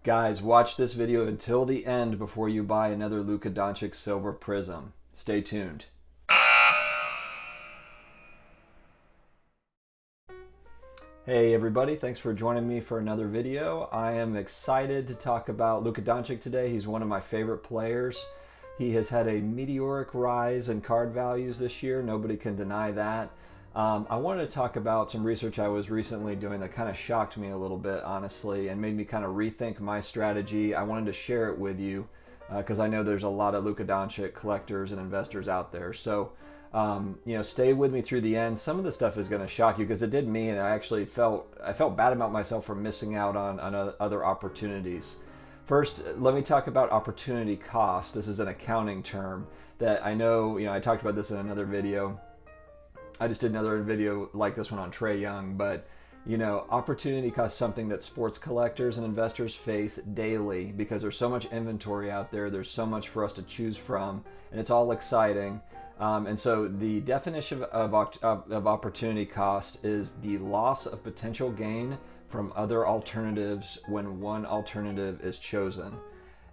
Guys, watch this video until the end before you buy another Luka Doncic Silver Prizm. Stay tuned. Hey everybody, thanks for joining me for another video. I am excited to talk about Luka Doncic today. He's one of my favorite players. He has had a meteoric rise in card values this year. Nobody can deny that. I wanted to talk about some research I was recently doing that kind of shocked me a little bit, honestly, and made me kind of rethink my strategy. I wanted to share it with you because I know there's a lot of Luka Doncic collectors and investors out there. So, stay with me through the end. Some of the stuff is going to shock you because it did me, and I felt bad about myself for missing out on other opportunities. First, let me talk about opportunity cost. This is an accounting term that I know, I talked about this in another video. I just did another video like this one on Trae Young, but opportunity cost is something that sports collectors and investors face daily because there's so much inventory out there. There's so much for us to choose from, and it's all exciting. And so the definition of opportunity cost is the loss of potential gain from other alternatives when one alternative is chosen.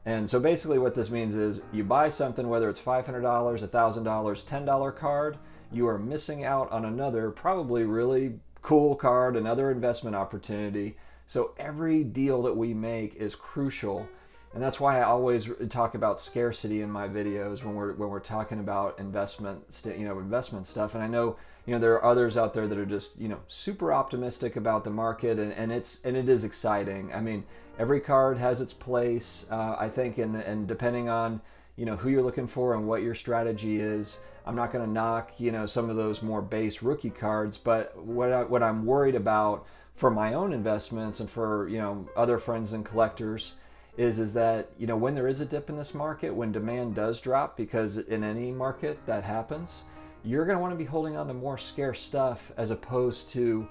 And so basically what this means is you buy something, whether it's $500, $1,000, $10 card, you are missing out on another probably really cool card, another investment opportunity. So every deal that we make is crucial. And that's why I always talk about scarcity in my videos when we're talking about investment stuff. And I know, there are others out there that are just, super optimistic about the market, and it is exciting. I mean, every card has its place, I think, and depending on, who you're looking for and what your strategy is. I'm not going to knock, some of those more base rookie cards, but what I'm worried about for my own investments and for, other friends and collectors is that, when there is a dip in this market, when demand does drop, because in any market that happens, you're going to want to be holding on to more scarce stuff as opposed to,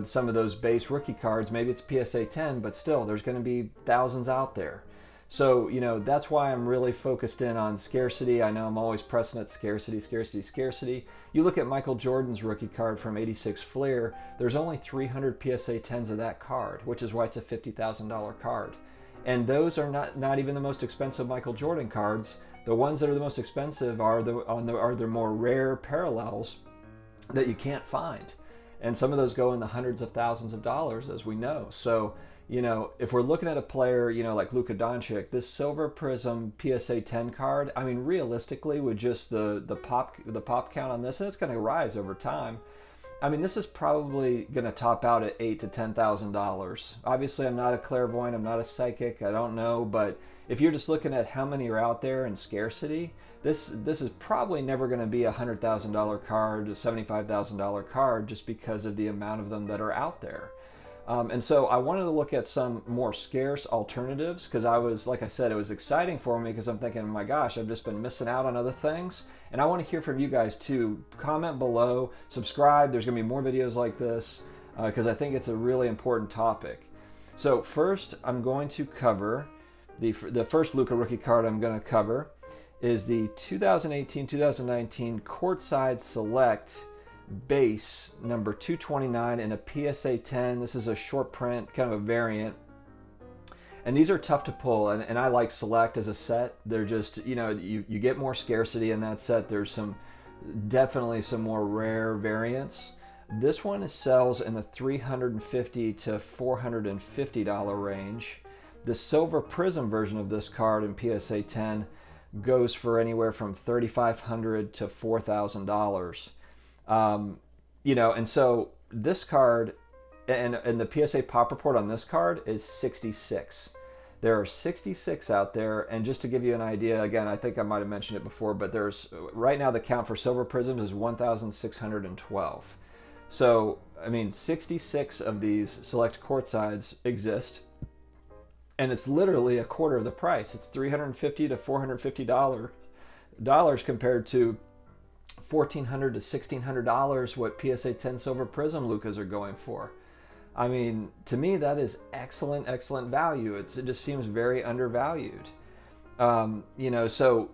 some of those base rookie cards. Maybe it's PSA 10, but still there's going to be thousands out there. So, that's why I'm really focused in on scarcity. I know I'm always pressing at scarcity, scarcity, scarcity. You look at Michael Jordan's rookie card from '86 Fleer, there's only 300 PSA 10s of that card, which is why it's a $50,000 card. And those are not even the most expensive Michael Jordan cards. The ones that are the most expensive are the more rare parallels that you can't find. And some of those go in the hundreds of thousands of dollars, as we know. So, if we're looking at a player, like Luka Doncic, this Silver Prizm PSA 10 card, I mean, realistically, with just the pop count on this, and it's going to rise over time. I mean, this is probably going to top out at $8,000 to $10,000. Obviously, I'm not a clairvoyant, I'm not a psychic, I don't know, but if you're just looking at how many are out there in scarcity, this is probably never going to be a $100,000 card, a $75,000 card, just because of the amount of them that are out there. And so I wanted to look at some more scarce alternatives because like I said, it was exciting for me because I'm thinking, oh my gosh, I've just been missing out on other things. And I want to hear from you guys too. Comment below, subscribe. There's going to be more videos like this because I think it's a really important topic. So first, I'm going to cover the first Luka rookie card I'm going to cover is the 2018-2019 Courtside Select base number 229 in a PSA 10. This is a short print, kind of a variant. And these are tough to pull, and I like Select as a set. They're just, you get more scarcity in that set. There's definitely some more rare variants. This one sells in the $350 to $450 range. The Silver Prizm version of this card in PSA 10 goes for anywhere from $3,500 to $4,000. And so this card and the PSA pop report on this card is 66. There are 66 out there, and just to give you an idea, again, I think I might have mentioned it before, but there's right now the count for Silver Prizms is 1,612. So, I mean, 66 of these select courtsides exist, and it's literally a quarter of the price. It's $350 to $450 compared to $1,400 to $1,600 what PSA 10 Silver Prizm Lukas are going for. I mean, to me, that is excellent value. It just seems very undervalued. So,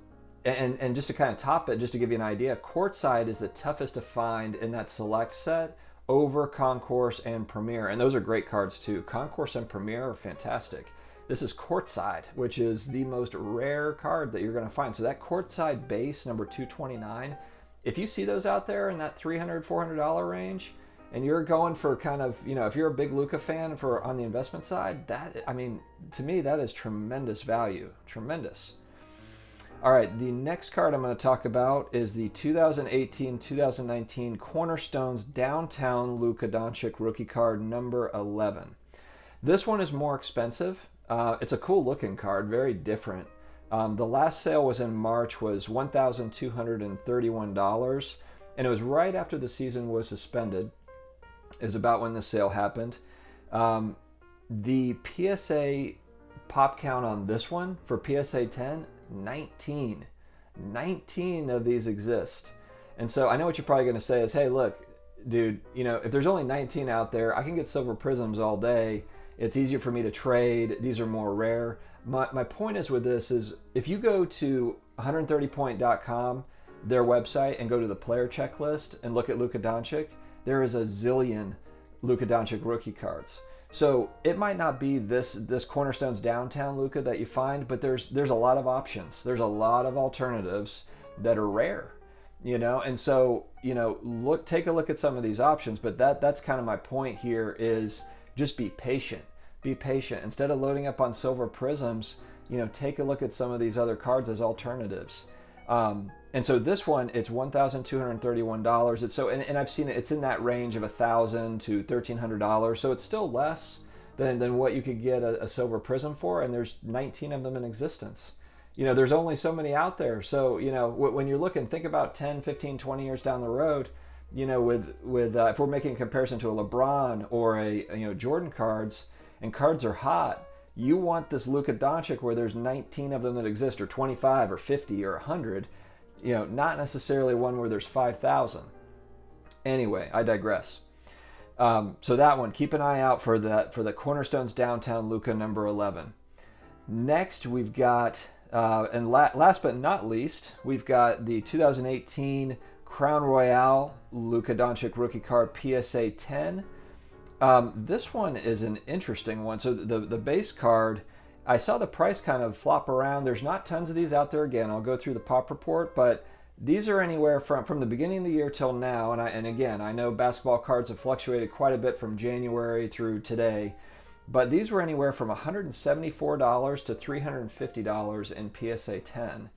and just to kind of top it, just to give you an idea, Courtside is the toughest to find in that select set over Concourse and Premier. And those are great cards too. Concourse and Premier are fantastic. This is Courtside, which is the most rare card that you're going to find. So that Courtside base, number 229, if you see those out there in that $300, $400 range, and you're going for kind of, if you're a big Luka fan for on the investment side, that, I mean, to me, that is tremendous value. Tremendous. All right, the next card I'm going to talk about is the 2018-2019 Cornerstones Downtown Luka Doncic rookie card number 11. This one is more expensive. It's a cool looking card, very different. The last sale was in March, was $1,231, and it was right after the season was suspended, is about when the sale happened. The PSA pop count on this one for PSA 10, 19. 19 of these exist. And so I know what you're probably going to say is, hey, look, dude, if there's only 19 out there, I can get Silver Prizms all day. It's easier for me to trade. These are more rare. My point is with this is if you go to 130point.com, their website, and go to the player checklist and look at Luka Doncic, there is a zillion Luka Doncic rookie cards. So it might not be this Cornerstones Downtown Luka that you find, but there's a lot of options. There's a lot of alternatives that are rare, and so take a look at some of these options. But that's kind of my point here is just be patient. Be patient. Instead of loading up on Silver Prizms, take a look at some of these other cards as alternatives. And so this one, it's $1,231. It's and I've seen it. It's in that range of $1,000 to $1,300. So it's still less than what you could get a Silver Prizm for. And there's 19 of them in existence. There's only so many out there. So when you're looking, think about 10, 15, 20 years down the road. With if we're making a comparison to a LeBron or a Jordan cards, and cards are hot, you want this Luka Doncic where there's 19 of them that exist, or 25 or 50 or 100, not necessarily one where there's 5,000. Anyway, I digress. So that one, keep an eye out for the Cornerstones Downtown Luka number 11. Next, we've got, and last but not least, we've got the 2018 Crown Royale Luka Doncic rookie card PSA 10. This one is an interesting one. So the base card, I saw the price kind of flop around. There's not tons of these out there. Again, I'll go through the pop report, but these are anywhere from the beginning of the year till now. And again, I know basketball cards have fluctuated quite a bit from January through today, but these were anywhere from $174 to $350 in PSA 10.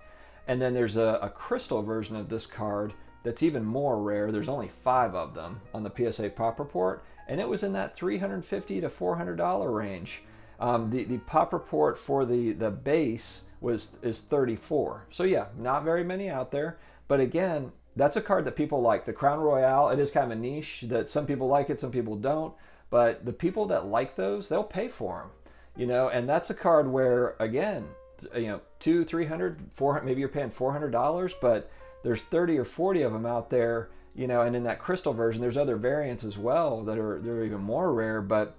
And then there's a crystal version of this card that's even more rare. There's only 5 of them on the PSA pop report, and it was in that $350 to $400 range. The pop report for the base is 34. So yeah, not very many out there. But again, that's a card that people like. The Crown Royale, it is kind of a niche that some people like it, some people don't. But the people that like those, they'll pay for them. And that's a card where, again, $200, $300, $400, maybe you're paying $400, but there's 30 or 40 of them out there, and in that crystal version, there's other variants as well they're even more rare. But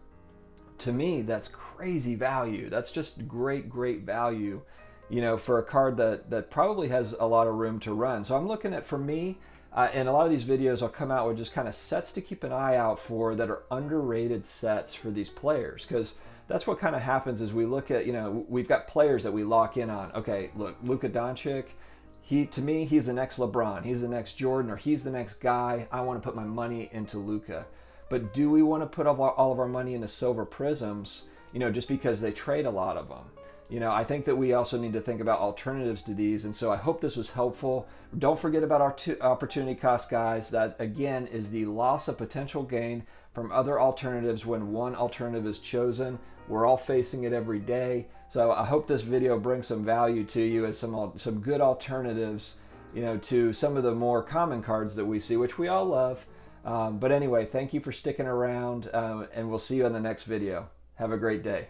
to me, that's crazy value. That's just great value, for a card that probably has a lot of room to run. So I'm looking at, for me, and a lot of these videos I'll come out with just kind of sets to keep an eye out for that are underrated sets for these players, because that's what kind of happens is we look at, we've got players that we lock in on. Okay, look, Luka Doncic, to me, he's the next LeBron, he's the next Jordan, or he's the next guy. I want to put my money into Luka. But do we want to put all of our money into Silver Prizms, just because they trade a lot of them? I think that we also need to think about alternatives to these. And so I hope this was helpful. Don't forget about our opportunity cost, guys. That, again, is the loss of potential gain from other alternatives when one alternative is chosen. We're all facing it every day. So I hope this video brings some value to you as some good alternatives, to some of the more common cards that we see, which we all love. But anyway, thank you for sticking around, and we'll see you in the next video. Have a great day.